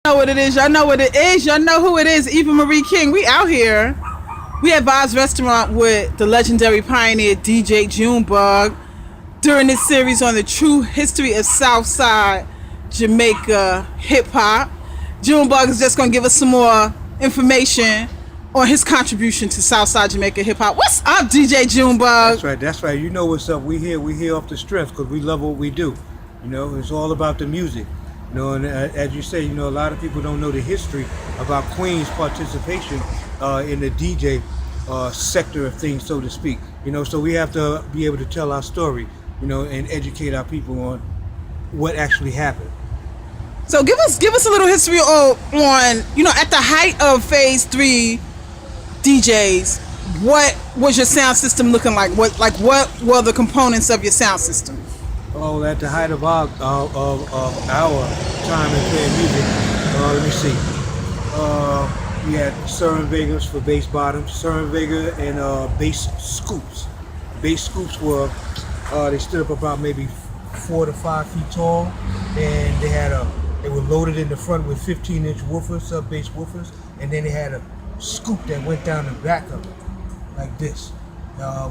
Know what it is. Y'all know what it is. Y'all know who it is. Eva Marie King. We out here. We at Bob's Restaurant with the legendary pioneer DJ Junebug during this series on the true history of SouthSide Jamaica hip hop. Junebug is just gonna give us some more information on his contribution to Southside Jamaica hip hop. What's up, DJ Junebug? That's right. You know what's up. We here off the strength because we love what we do. You know, it's all about the music. You know, and as you say, you know, a lot of people don't know the history about Queen's participation in the DJ sector of things, so to speak. You know, so we have to be able to tell our story, you know, and educate our people on what actually happened. So give us a little history on, you know, at the height of Phase 3 DJs, what was your sound system looking like? What were the components of your sound system? Oh, at the height of our time in playing music, let me see. We had Sir Vegas for bass bottoms, Sir Vega and bass scoops. Bass scoops were they stood up about maybe 4 to 5 feet tall, and they were loaded in the front with 15-inch woofers, sub bass woofers, and then they had a scoop that went down the back of it, like this.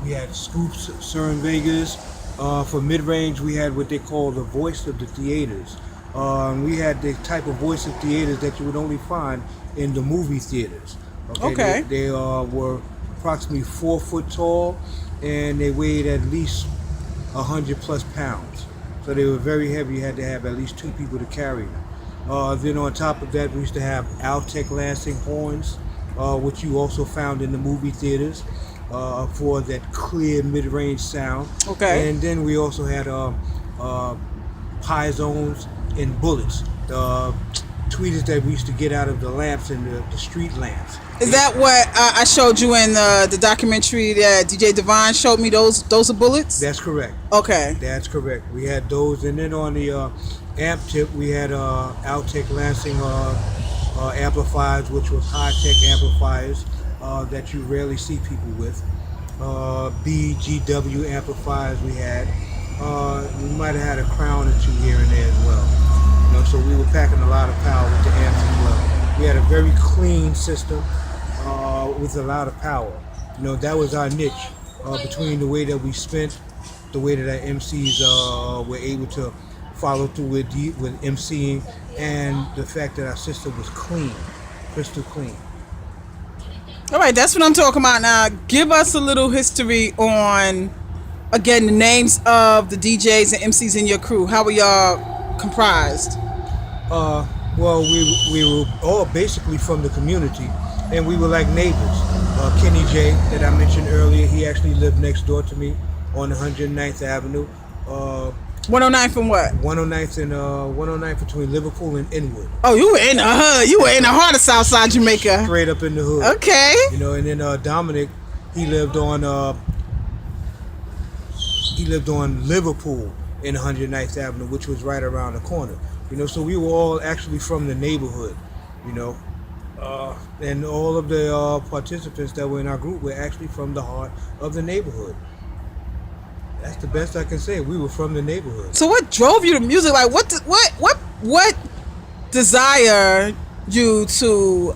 We had scoops, Sir Vegas. For mid-range, we had what they call the voice of the theaters. We had the type of voice of theaters that you would only find in the movie theaters. Okay. They were approximately 4 foot tall, and they weighed at least 100 plus pounds. So they were very heavy. You had to have at least 2 people to carry them. Then on top of that, we used to have Altec Lansing horns, which you also found in the movie theaters. For that clear mid-range sound. Okay. And then we also had piezones and bullets. The tweeters that we used to get out of the lamps and the street lamps. Is that what I showed you in the documentary that DJ Divine showed me? Those are bullets? That's correct. Okay. That's correct. We had those, and then on the amp tip we had Altec Lansing amplifiers, which was high-tech amplifiers. That you rarely see people with. BGW amplifiers we had. We might have had a crown or 2 here and there as well. You know, so we were packing a lot of power with the amps as well. We had a very clean system with a lot of power. You know, that was our niche between the way that we spent, the way that our MCs were able to follow through with MCing, and the fact that our system was clean, crystal clean. All right, that's what I'm talking about now. Give us a little history on, again, the names of the DJs and MCs in your crew. How were y'all comprised? Well, we were all basically from the community, and we were like neighbors. Kenny J, that I mentioned earlier, he actually lived next door to me on 109th Avenue. 109 from what? 109th and 109th between Liverpool and Inwood. Oh, you were in the hood. You were in the heart of Southside Jamaica. Straight up in the hood. Okay. You know, and then Dominic, he lived on Liverpool in 109th Avenue, which was right around the corner. You know, so we were all actually from the neighborhood. You know, and all of the participants that were in our group were actually from the heart of the neighborhood. That's the best I can say. We were from the neighborhood. So what drove you to music? Like what desire you to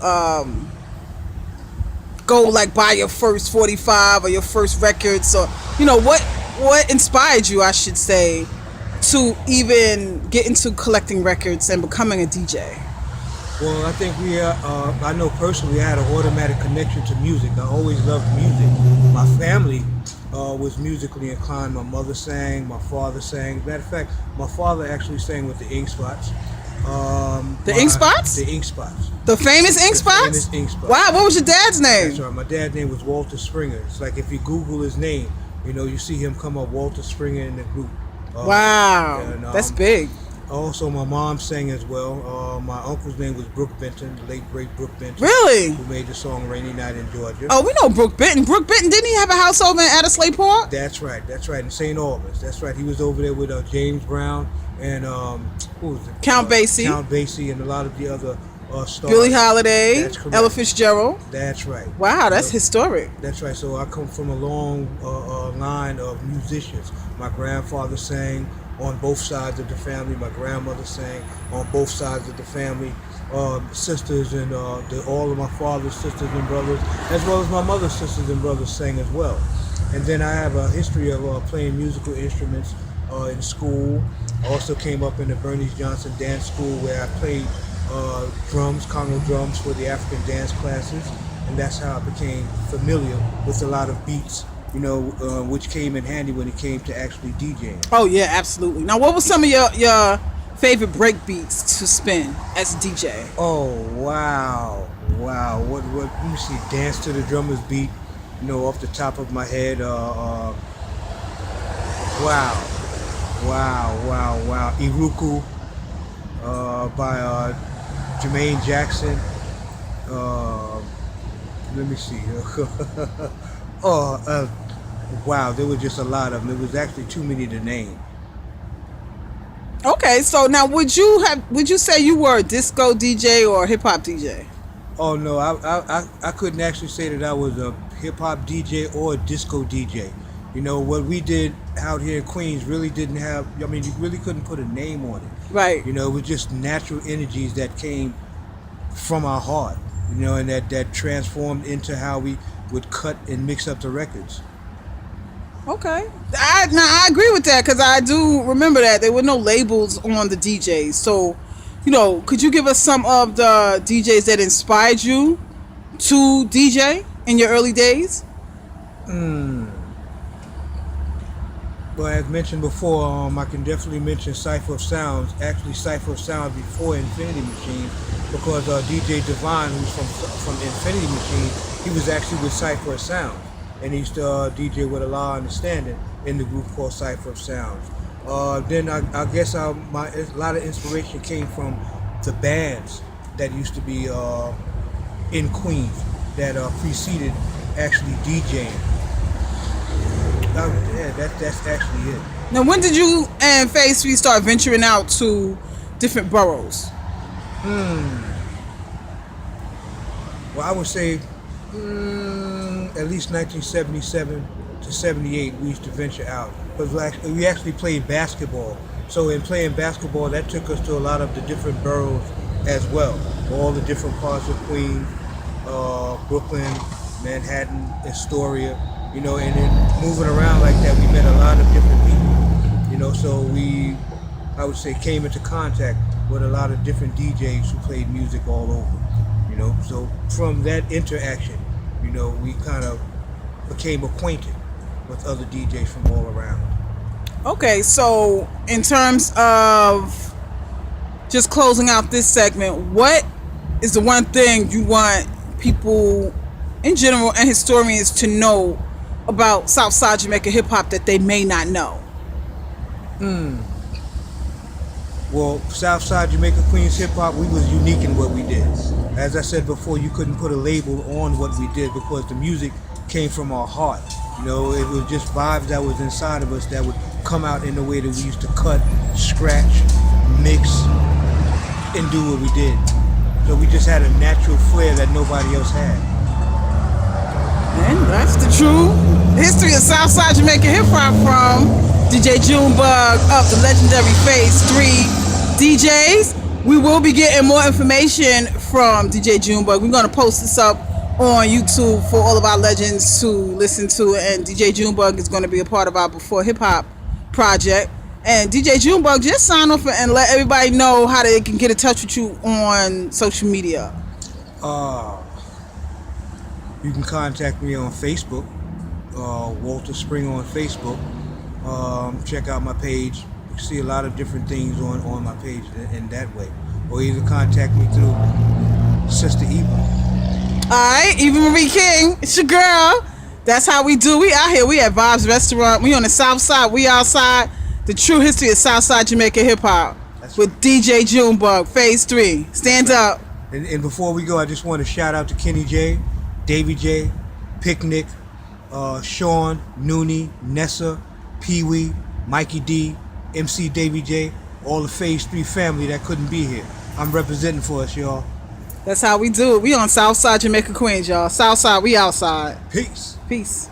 go like buy your first 45 or your first record? So, you know, what inspired you, I should say, to even get into collecting records and becoming a DJ? Well, I think I know personally I had an automatic connection to music. I always loved music. My family was musically inclined. My mother sang, my father sang. Matter of fact, my father actually sang with the Ink Spots. The Ink Spots? The Ink Spots. The famous Ink Spots? The famous Ink Spots. Wow, what was your dad's name? That's right. My dad's name was Walter Springer. It's like if you Google his name, you know, you see him come up, Walter Springer in the group. Wow, and, that's big. Also, my mom sang as well. My uncle's name was Brooke Benton, the late great Brooke Benton. Really? Who made the song "Rainy Night in Georgia." Oh, we know Brooke Benton. Brooke Benton, didn't he have a house over in Adelaide Park? That's right. In St. Albans. That's right. He was over there with James Brown and who was it? Count Basie. Count Basie and a lot of the other stars. Billie Holiday. Ella Fitzgerald. That's right. Wow, that's historic. That's right. So I come from a long line of musicians. My grandfather sang on both sides of the family. My grandmother sang on both sides of the family. sisters and all of my father's sisters and brothers, as well as my mother's sisters and brothers sang as well. And then I have a history of playing musical instruments in school. I also came up in the Bernice Johnson Dance School where I played drums, Congo drums for the African dance classes, and that's how I became familiar with a lot of beats, which came in handy when it came to actually DJing. Oh yeah, absolutely. Now, what was some of your favorite break beats to spin as a DJ? Oh wow. What let me see, Dance to the Drummer's Beat, off the top of my head. Wow. Iruku by Jermaine Jackson. Let me see. Wow, there were just a lot of them. There was actually too many to name. Okay, so now would you say you were a disco DJ or a hip hop DJ? Oh no, I couldn't actually say that I was a hip hop DJ or a disco DJ. What we did out here in Queens really didn't have. I mean, you really couldn't put a name on it. Right. It was just natural energies that came from our heart. And that transformed into how we would cut and mix up the records. Okay. I agree with that because I do remember that there were no labels on the DJs. So, could you give us some of the DJs that inspired you to DJ in your early days? Well, as mentioned before, I can definitely mention Cypher of Sounds. Actually, Cypher of Sounds before Infinity Machine, because DJ Divine, who's from Infinity Machine, he was actually with Cypher of Sounds, and he used to DJ with a lot of understanding in the group called Cypher of Sounds. Then I guess a lot of inspiration came from the bands that used to be in Queens that preceded actually DJing. That's actually it. Now, when did you and Phase 3 start venturing out to different boroughs? Well, I would say at least 1977 to 78 we used to venture out. But we actually played basketball. So in playing basketball, that took us to a lot of the different boroughs as well. All the different parts of Queens, Brooklyn, Manhattan, Astoria. And then moving around like that, we met a lot of different people. So I would say, came into contact with a lot of different DJs who played music all over. So from that interaction, we kind of became acquainted with other DJs from all around. Okay, so in terms of just closing out this segment, what is the one thing you want people in general and historians to know about Southside Jamaica hip hop that they may not know? Well, Southside Jamaica Queens hip hop, we was unique in what we did. As I said before, you couldn't put a label on what we did because the music came from our heart. It was just vibes that was inside of us that would come out in the way that we used to cut, scratch, mix, and do what we did. So we just had a natural flair that nobody else had. And that's the true history of Southside Jamaica hip hop from DJ Junebug of the legendary Phase 3 DJs. We will be getting more information from DJ Junebug. We're going to post this up on YouTube for all of our legends to listen to, and DJ Junebug is going to be a part of our Before Hip Hop project. And DJ Junebug, just sign off and let everybody know how they can get in touch with you on social media. You can contact me on Facebook, Walter Spring on Facebook. Check out my page. You can see a lot of different things on my page in that way. Or either contact me through Sister Eva. Alright, Eva Marie King, it's your girl. That's how we do. We out here. We at Vibes Restaurant. We on the south side. We outside. The true history of Southside Jamaica hip hop with right. DJ Junebug, Phase 3. Stand up. And before we go, I just want to shout out to Kenny J, Davy J, Picnic, Sean, Noonie, Nessa, Pee Wee, Mikey D, MC Davy J, all the Phase 3 family that couldn't be here. I'm representing for us, y'all. That's how we do it. We on Southside Jamaica Queens, y'all. Southside, we outside. Peace. Peace.